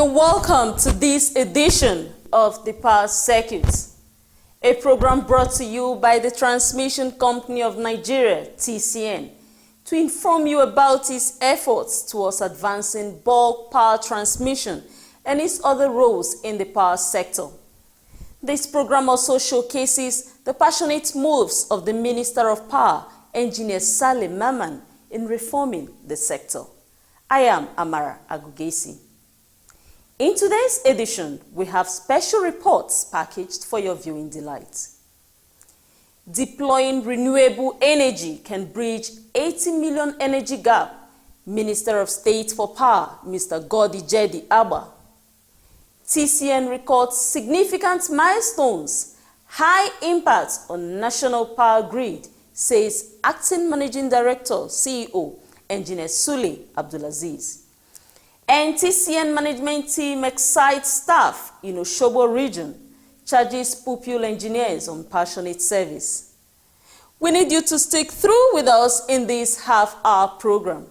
You're welcome to this edition of The Power Circuit, a program brought to you by the Transmission Company of Nigeria, TCN, to inform you about its efforts towards advancing bulk power transmission and its other roles in the power sector. This program also showcases the passionate moves of the Minister of Power, Engineer Saleh Maman, in reforming the sector. I am Amara Agugesi. In today's edition, we have special reports packaged for your viewing delight. Deploying renewable energy can bridge 80 million energy gap, Minister of State for Power, Mr. Godi Jedi Abba. TCN records significant milestones, high impact on national power grid, says Acting Managing Director, CEO, Engineer Sule Abdulaziz. And TCN management team excites staff in Oshobo region, charges pupil engineers on passionate service. We need you to stick through with us in this half-hour program.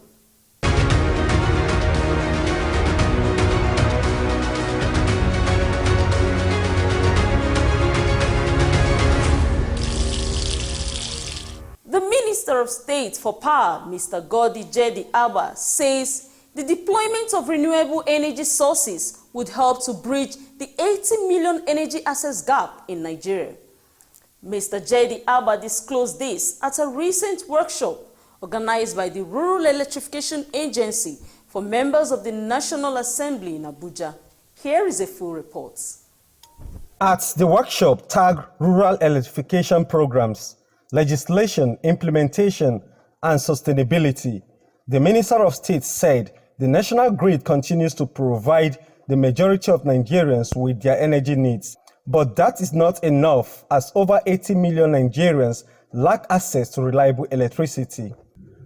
The Minister of State for Power, Mr. Godi Jedi Abba, says the deployment of renewable energy sources would help to bridge the 80 million energy access gap in Nigeria. Mr. Jedi Abba disclosed this at a recent workshop organized by the Rural Electrification Agency for members of the National Assembly in Abuja. Here is a full report. At the workshop tagged Rural Electrification Programs, Legislation, Implementation, and Sustainability, the Minister of State said the national grid continues to provide the majority of Nigerians with their energy needs. But that is not enough, as over 80 million Nigerians lack access to reliable electricity.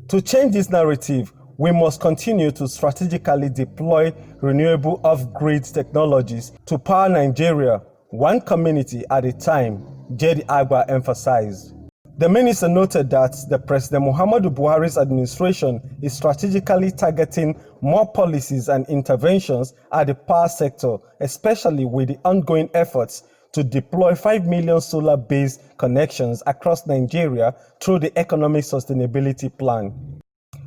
To change this narrative, we must continue to strategically deploy renewable off-grid technologies to power Nigeria, one community at a time, Jedi Abba emphasized. The minister noted that the President Muhammadu Buhari's administration is strategically targeting more policies and interventions at the power sector, especially with the ongoing efforts to deploy 5 million solar-based connections across Nigeria through the Economic Sustainability Plan.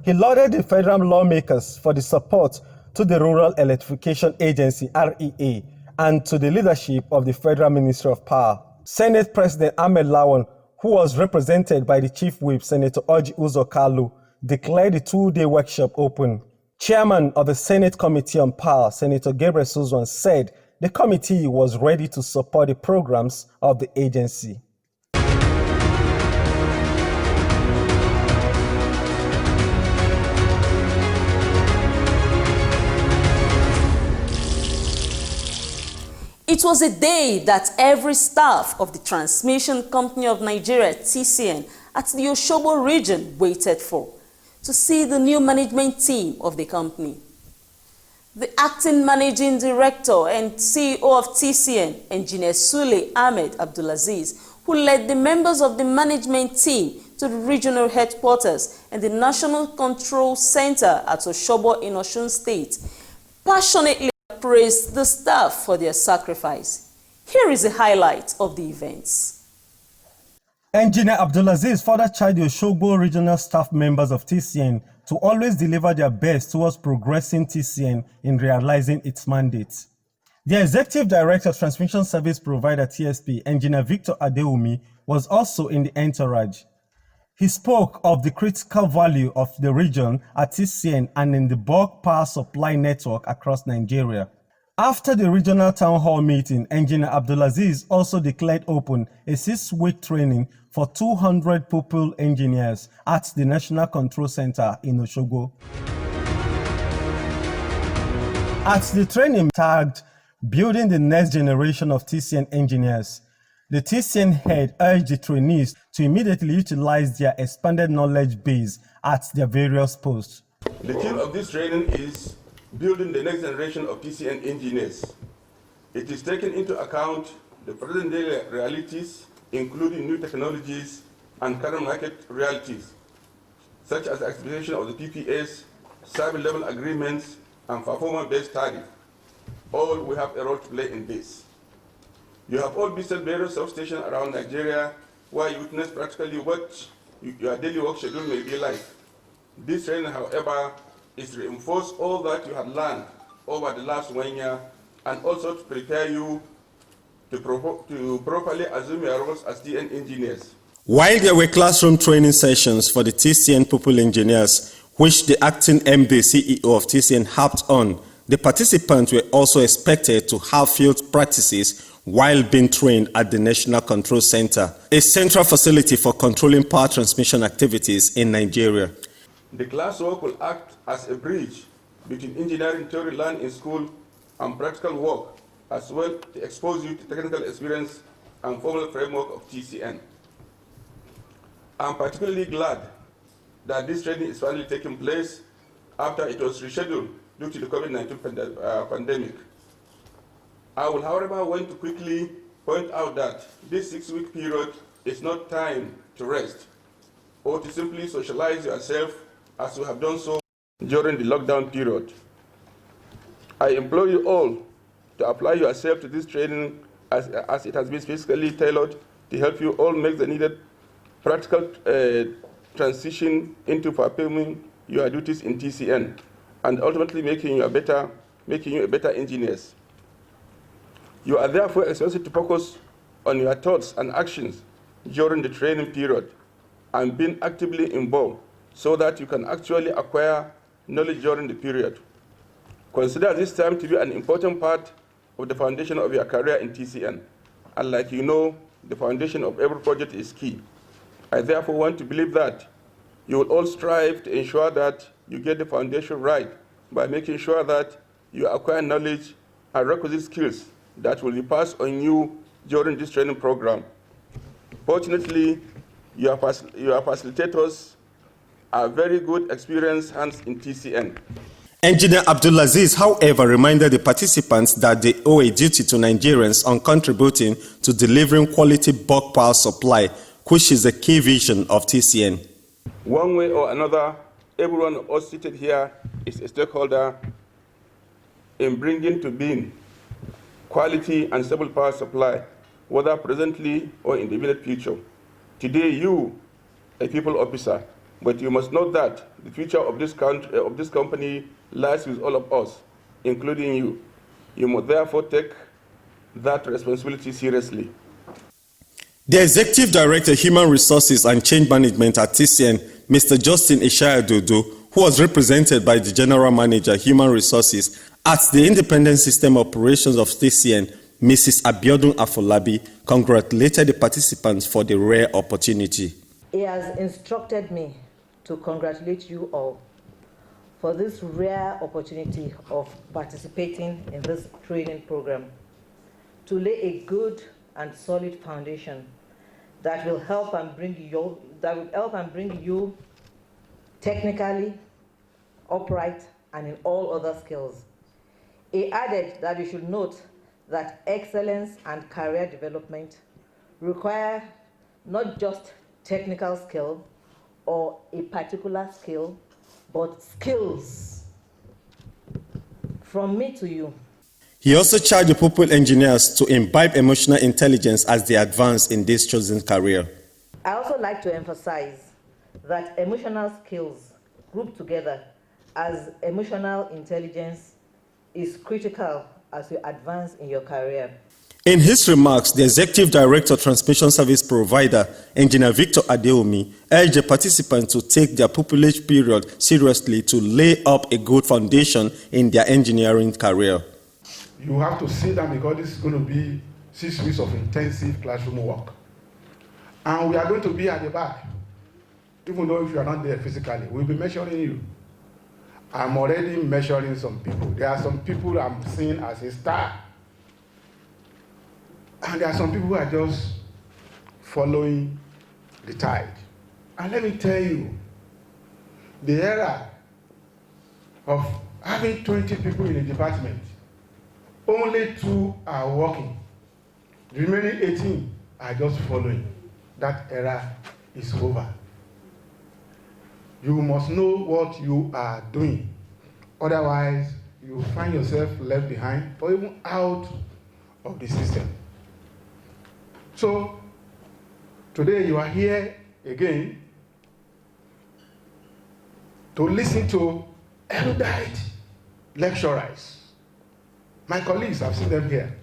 He lauded the federal lawmakers for the support to the Rural Electrification Agency, REA, and to the leadership of the Federal Ministry of Power. Senate President Ahmed Lawan, who was represented by the Chief Whip, Senator Orji Uzor Kalu, declared the two-day workshop open. Chairman of the Senate Committee on Power, Senator Gabriel Suzwan, said the committee was ready to support the programs of the agency. It was a day that every staff of the Transmission Company of Nigeria, TCN, at the Oshobo region waited for, to see the new management team of the company. The Acting Managing Director and CEO of TCN, Engineer Sule Ahmed Abdulaziz, who led the members of the management team to the regional headquarters and the National Control Center at Oshobo in Osun State, passionately praised the staff for their sacrifice. Here is a highlight of the events. Engineer Abdulaziz further charged the Oshobo regional staff members of TCN to always deliver their best towards progressing TCN in realizing its mandate. The Executive Director of Transmission Service Provider TSP, Engineer Victor Adeumi, was also in the entourage. He spoke of the critical value of the region at TCN and in the bulk power supply network across Nigeria. After the regional town hall meeting, Engineer Abdulaziz also declared open a 6-week training for 200 pupil engineers at the National Control Center in Oshogo. At the training tagged Building the Next Generation of TCN Engineers, the TCN head urged the trainees to immediately utilize their expanded knowledge base at their various posts. The theme of this training is building the next generation of TCN engineers. It is taking into account the present-day realities, including new technologies and current market realities, such as the activation of the PPAs, service level agreements, and performance-based tariff. all we have a role to play in this. You have all visited various substations around Nigeria where you witness practically what your daily work schedule may be like. This training, however, is to reinforce all that you have learned over the last 1 year and also to prepare you to properly assume your roles as TN engineers. While there were classroom training sessions for the TCN pupil engineers, which the acting MD CEO of TCN harped on, the participants were also expected to have field practices while being trained at the National Control Center, a central facility for controlling power transmission activities in Nigeria. The classwork will act as a bridge between engineering theory learned in school and practical work, as well to expose you to technical experience and formal framework of TCN. I'm particularly glad that this training is finally taking place after it was rescheduled due to the COVID-19 pandemic. I will, however, want to quickly point out that this 6-week period is not time to rest or to simply socialize yourself as you have done so during the lockdown period. I implore you all to apply yourself to this training as it has been specifically tailored to help you all make the needed practical transition into performing your duties in TCN and ultimately making you a better engineers. You are therefore expected to focus on your thoughts and actions during the training period and being actively involved so that you can actually acquire knowledge during the period. Consider this time to be an important part of the foundation of your career in TCN. And like you know, the foundation of every project is key. I therefore want to believe that you will all strive to ensure that you get the foundation right by making sure that you acquire knowledge and requisite skills that will be passed on you during this training program. Fortunately, your facilitators are very good, experienced hands in TCN. Engineer Abdulaziz, however, reminded the participants that they owe a duty to Nigerians on contributing to delivering quality bulk power supply, which is a key vision of TCN. One way or another, everyone of us seated here is a stakeholder in bringing to being quality and stable power supply, whether presently or in the immediate future. Today, you, a people officer, but you must know that the future of this country, of this company, lies with all of us, including you. You must therefore take that responsibility seriously. The Executive Director, Human Resources and Change Management at TCN, Mr. Justin Ishayadudu, who was represented by the General Manager, Human Resources, at the Independent System Operations of TCN, Mrs. Abiodun Afolabi, congratulated the participants for the rare opportunity. He has instructed me to congratulate you all for this rare opportunity of participating in this training program to lay a good and solid foundation that will help and bring you technically upright and in all other skills. He added that you should note that excellence and career development require not just technical skill or a particular skill, but skills. From me to you. He also charged the pupil engineers to imbibe emotional intelligence as they advance in this chosen career. I also like to emphasize that emotional skills grouped together as emotional intelligence is critical as you advance in your career. In his remarks, the Executive Director, Transmission Service Provider, Engineer Victor Adeomi, urged the participants to take their pupillage period seriously to lay up a good foundation in their engineering career. You have to sit down because this is going to be 6 weeks of intensive classroom work. And we are going to be at the back. Even though if you are not there physically, we'll be measuring you. I'm already measuring some people. There are some people I'm seeing as a star. And there are some people who are just following the tide. And let me tell you, the era of having 20 people in a department, only 2 are working. The remaining 18 are just following. That era is over. You must know what you are doing. Otherwise, you find yourself left behind or even out of the system. So today you are here again to listen to erudite lecturers. My colleagues, I've seen them here,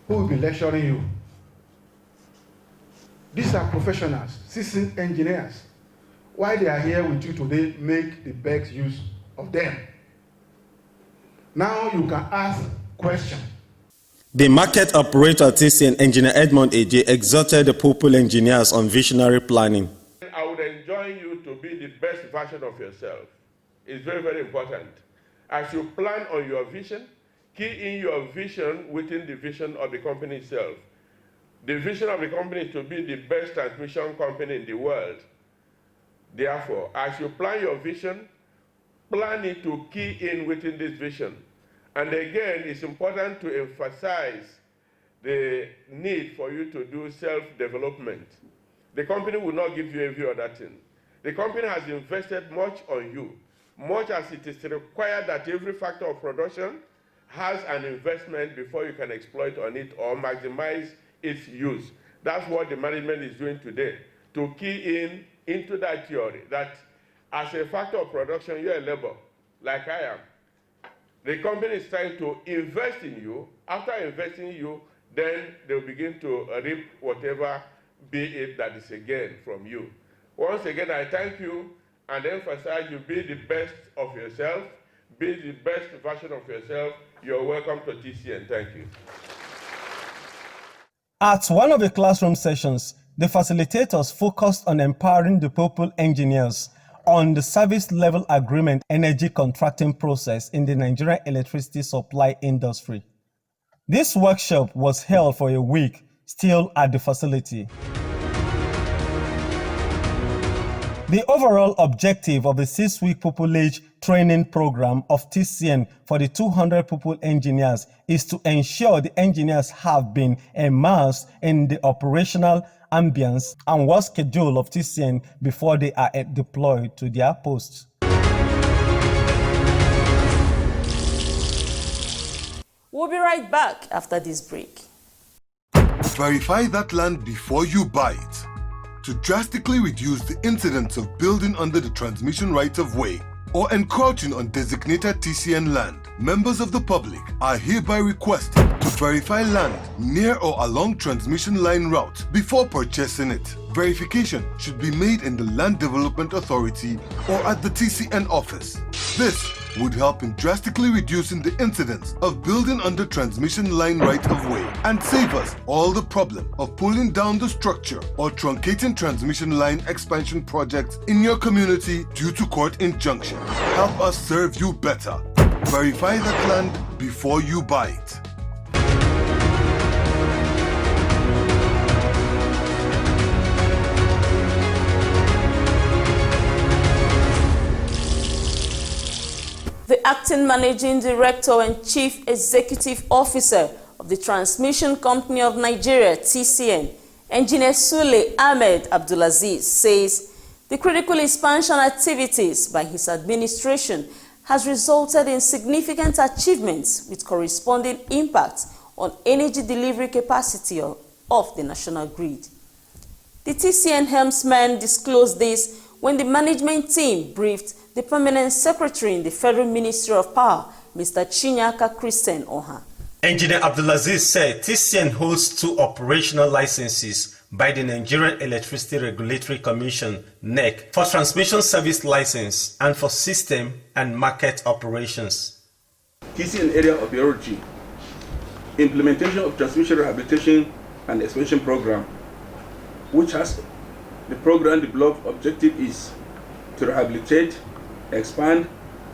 who will be lecturing you. These are professionals, seasoned engineers. Why they are here with you today, make the best use of them. Now you can ask questions. The market operator TCN engineer Edmond AJ exhorted the pupil engineers on visionary planning. I would enjoin you to be the best version of yourself. It's very, very important. As you plan on your vision, key in your vision within the vision of the company itself. The vision of the company is to be the best transmission company in the world. Therefore, as you plan your vision, plan it to key in within this vision. And again, it's important to emphasize the need for you to do self-development. The company will not give you every other thing. The company has invested much on you, much as it is required that every factor of production has an investment before you can exploit on it or maximize its use. That's what the management is doing today, to key in into that theory, that as a factor of production, you're a labor, like I am. The company is trying to invest in you. After investing in you, then they'll begin to reap whatever be it that is again from you. Once again, I thank you and emphasize you be the best of yourself, be the best version of yourself. You're welcome to TCN. Thank you. At one of the classroom sessions, the facilitators focused on empowering the pupil engineers on the service level agreement energy contracting process in the Nigerian electricity supply industry. This workshop was held for a week, still at the facility. The overall objective of the 6-week pupillage training program of TCN for the 200 pupil engineers is to ensure the engineers have been immersed in the operational ambience and work schedule of TCN before they are deployed to their posts. We'll be right back after this break. Verify that land before you buy it. To drastically reduce the incidence of building under the transmission right-of-way or encroaching on designated TCN land, members of the public are hereby requested to verify land near or along transmission line route before purchasing it. Verification should be made in the Land Development Authority or at the TCN office. This would help in drastically reducing the incidence of building under transmission line right-of-way and save us all the problem of pulling down the structure or truncating transmission line expansion projects in your community due to court injunction. Help us serve you better. Verify that land before you buy it. The acting managing director and chief executive officer of the Transmission Company of Nigeria, TCN, Engineer Sule Ahmed Abdulaziz, says the critical expansion activities by his administration has resulted in significant achievements with corresponding impact on energy delivery capacity of the national grid. The TCN helmsman disclosed this when the management team briefed the Permanent Secretary in the Federal Ministry of Power, Mr. Chinyaka Christian Oha. Engineer Abdulaziz said TCN holds 2 operational licenses by the Nigerian Electricity Regulatory Commission, NEC, for transmission service license and for system and market operations. TCN area of priority, implementation of transmission rehabilitation and expansion program, which has the program developed objective is to rehabilitate, expand,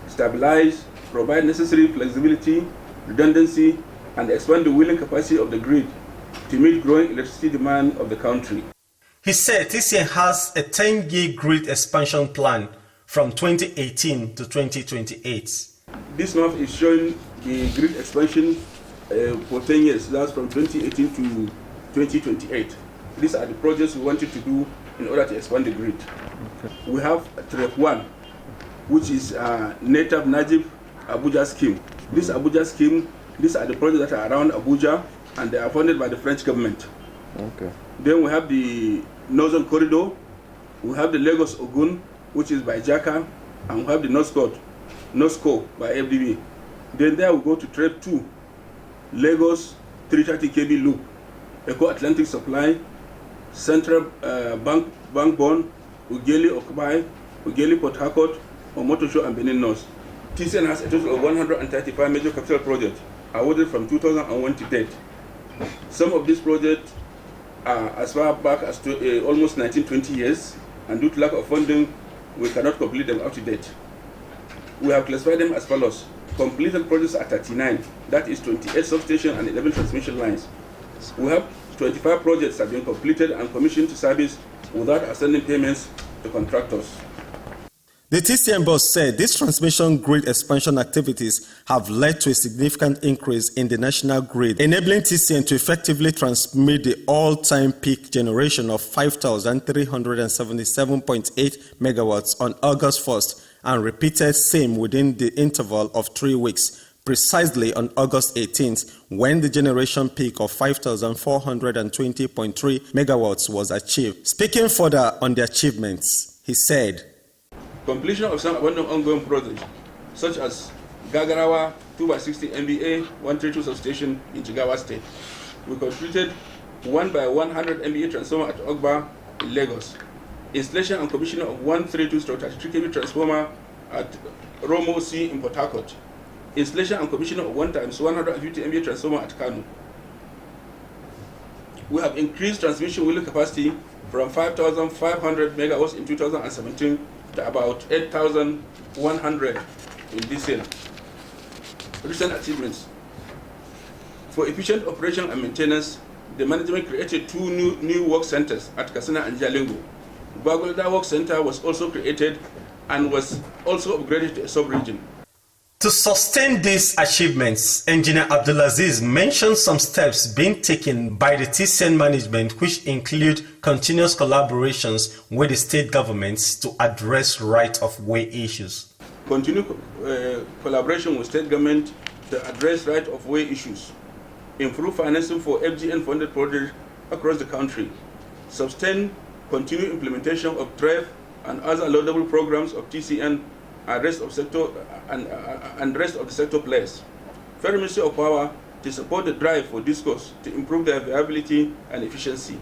stabilize, provide necessary flexibility, redundancy, and expand the wheeling capacity of the grid to meet growing electricity demand of the country. He said TCN has a 10-year grid expansion plan from 2018 to 2028. This map is showing the grid expansion for 10 years. That's from 2018 to 2028. These are the projects we wanted to do in order to expand the grid. Okay. We have Track 1, which is native Abuja scheme. This Abuja scheme, these are the projects that are around Abuja, and they are funded by the French government. Okay. Then we have the Northern Corridor, we have the Lagos Ogun, which is by JACA, and we have the NOSCO by FDB. Then there we go to Trade 2, Lagos 330 kV loop, Eco Atlantic Supply, Central Bankbone, Ughelli Occupy, Ughelli Port Harcourt, Omotosho, and Benin North. TCN has a total of 135 major capital projects awarded from 2001 to date. Some of these projects are as far back as to, almost 19-20 years, and due to lack of funding, we cannot complete them up to date. We have classified them as follows. Completed projects are 39, that is 28 substations and 11 transmission lines. We have 25 projects have been completed and commissioned to service without outstanding payments to contractors. The TCN boss said these transmission grid expansion activities have led to a significant increase in the national grid, enabling TCN to effectively transmit the all-time peak generation of 5,377.8 megawatts on August 1st and repeated same within the interval of 3 weeks, precisely on August 18th, when the generation peak of 5,420.3 megawatts was achieved. Speaking further on the achievements, he said, Completion of some abundant ongoing projects, such as Gagarawa 2x60 MVA 132 substation in Jigawa State. We completed 1x100 MVA transformer at Ogba in Lagos. Installation and commissioning of 132/33 kV transformer at Romo C in Port Harcourt. Installation and commissioning of 1x150 MVA transformer at Kano. We have increased transmission wheeling capacity from 5,500 megawatts in 2017 to about 8,100 in this year. Recent achievements. For efficient operation and maintenance, the management created 2 new work centers at Katsina and Jalingo. Bagolda Work Center was also created and was also upgraded to a sub-region. To sustain these achievements, Engineer Abdulaziz mentioned some steps being taken by the TCN management, which include continuous collaborations with the state governments to address right-of-way issues. Continue collaboration with state government to address right-of-way issues. Improve financing for FGN-funded projects across the country. Sustain continued implementation of TREF and other laudable programs of TCN and rest of the sector players. Federal Ministry of Power to support the drive for discourse to improve their viability and efficiency.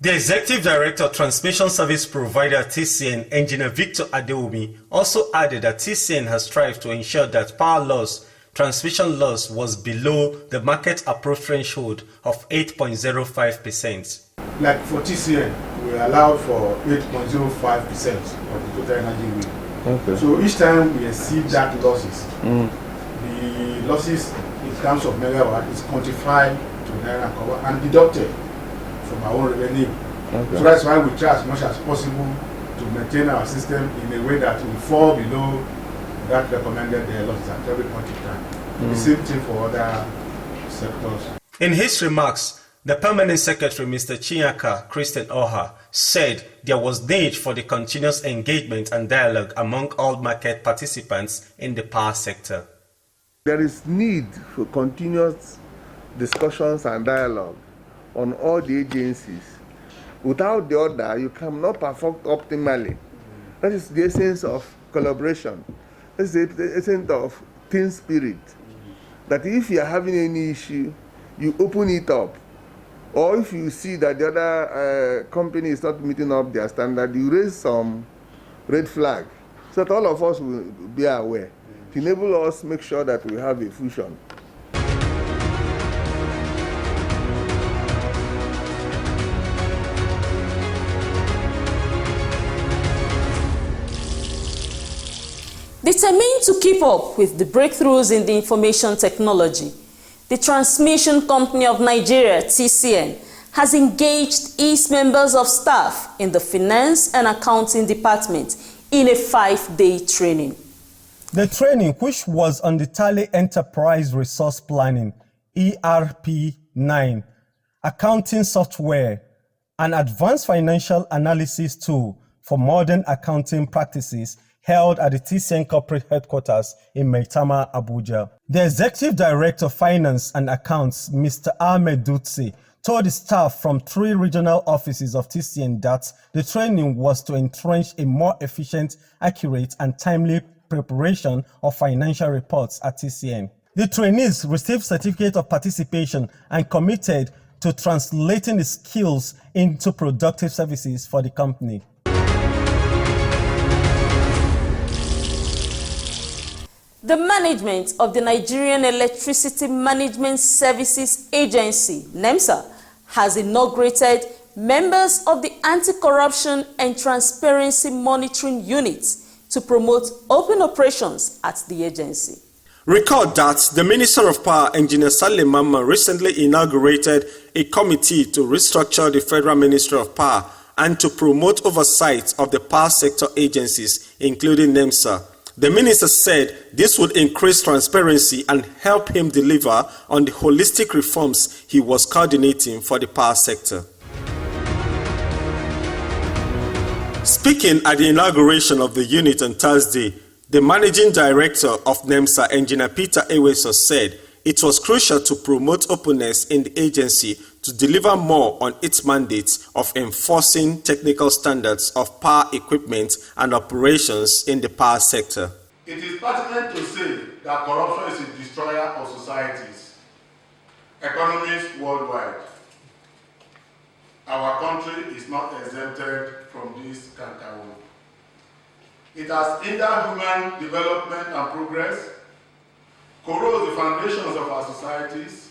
The Executive Director of Transmission Service Provider TCN, Engineer Victor Adeomi, also added that TCN has strived to ensure that power loss, transmission loss was below the market approved threshold of 8.05%. Like for TCN, we allowed for 8.05% of the total energy we. Okay. So each time we exceed that losses, the losses in terms of megawatt is quantified to Naira cover and deducted from our own revenue. Okay. So that's why we try as much as possible to maintain our system in a way that will fall below that recommended losses at every point in time. The same thing for other sectors. In his remarks, the Permanent Secretary, Mr. Chinyaka Christian Oha, said there was need for the continuous engagement and dialogue among all market participants in the power sector. there is need for continuous discussions and dialogue on all the agencies. Without the other, you cannot perform optimally. That is the essence of collaboration. That's the essence of team spirit. That if you are having any issue, you open it up. Or if you see that the other company is not meeting up their standard, you raise some red flag so that all of us will be aware. To enable us make sure that we have a fusion. Determined to keep up with the breakthroughs in the information technology, the Transmission Company of Nigeria, TCN, has engaged its members of staff in the Finance and Accounting Department in a 5-day training. The training, which was on the Tally Enterprise Resource Planning, ERP9, accounting software, an advanced financial analysis tool for modern accounting practices, held at the TCN corporate headquarters in Maitama, Abuja. The Executive Director of Finance and Accounts, Mr. Ahmed Dutse, told the staff from 3 regional offices of TCN that the training was to entrench a more efficient, accurate, and timely preparation of financial reports at TCN. The trainees received certificate of participation and committed to translating the skills into productive services for the company. The management of the Nigerian Electricity Management Services Agency, NEMSA, has inaugurated members of the Anti-Corruption and Transparency Monitoring Unit to promote open operations at the agency. Recall that the Minister of Power, Engineer Saleh Mamman, recently inaugurated a committee to restructure the Federal Ministry of Power and to promote oversight of the power sector agencies, including NEMSA. The minister said this would increase transparency and help him deliver on the holistic reforms he was coordinating for the power sector. Speaking at the inauguration of the unit on Thursday, the managing director of NEMSA, Engineer Peter Eweso, said it was crucial to promote openness in the agency to deliver more on its mandate of enforcing technical standards of power equipment and operations in the power sector. It is pertinent to say that corruption is a destroyer of societies, economies worldwide. Our country is not exempted from this cankerworm. It has hindered human development and progress, corrodes the foundations of our societies,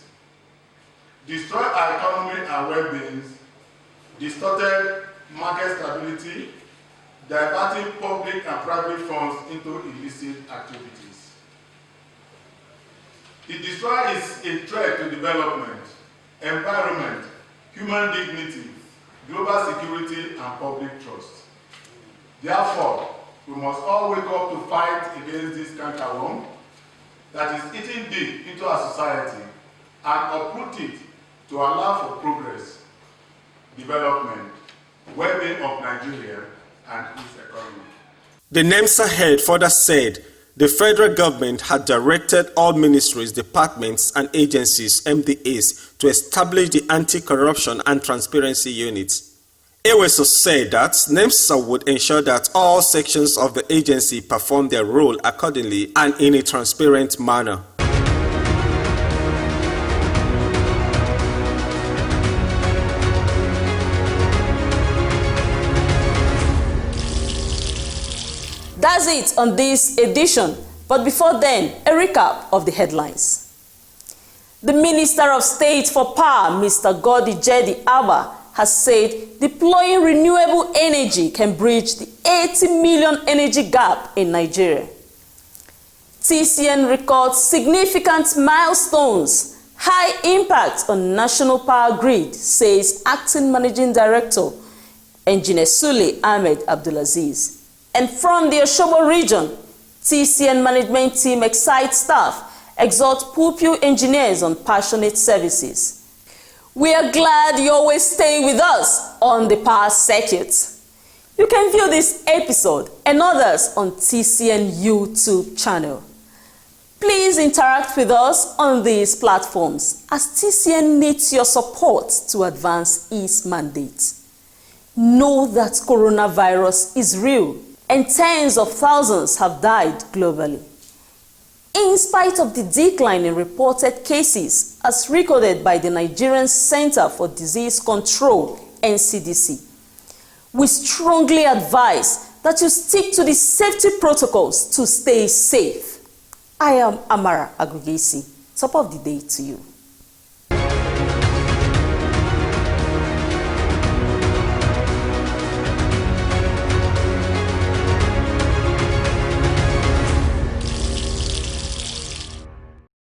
destroyed our economy and well-being, distorted market stability, diverting public and private funds into illicit activities. It destroys a threat to development, environment, human dignity, global security, and public trust. Therefore, we must all wake up to fight against this cankerworm that is eating deep into our society and uproot it to allow for progress, development, well-being of Nigeria and its economy. The NEMSA head further said the federal government had directed all ministries, departments, and agencies, MDAs, to establish the Anti-Corruption and Transparency Unit. Eweso said that NEMSA would ensure that all sections of the agency perform their role accordingly and in a transparent manner. That's it on this edition, but before then, a recap of the headlines. The Minister of State for Power, Mr. Godi Jedi Abba, has said deploying renewable energy can bridge the 80 million energy gap in Nigeria. TCN records significant milestones, high impact on national power grid, says Acting Managing Director, Engineer Sule Ahmed Abdulaziz. And from the Oshobo region, TCN management team excites staff, exhort pupil engineers on passionate services. We are glad you always stay with us on the Power Circuit. You can view this episode and others on TCN YouTube channel. Please interact with us on these platforms as TCN needs your support to advance its mandate. Know that coronavirus is real and tens of thousands have died globally. In spite of the decline in reported cases, as recorded by the Nigerian Center for Disease Control, NCDC, we strongly advise that you stick to the safety protocols to stay safe. I am Amara Agugesi. Top of the day to you.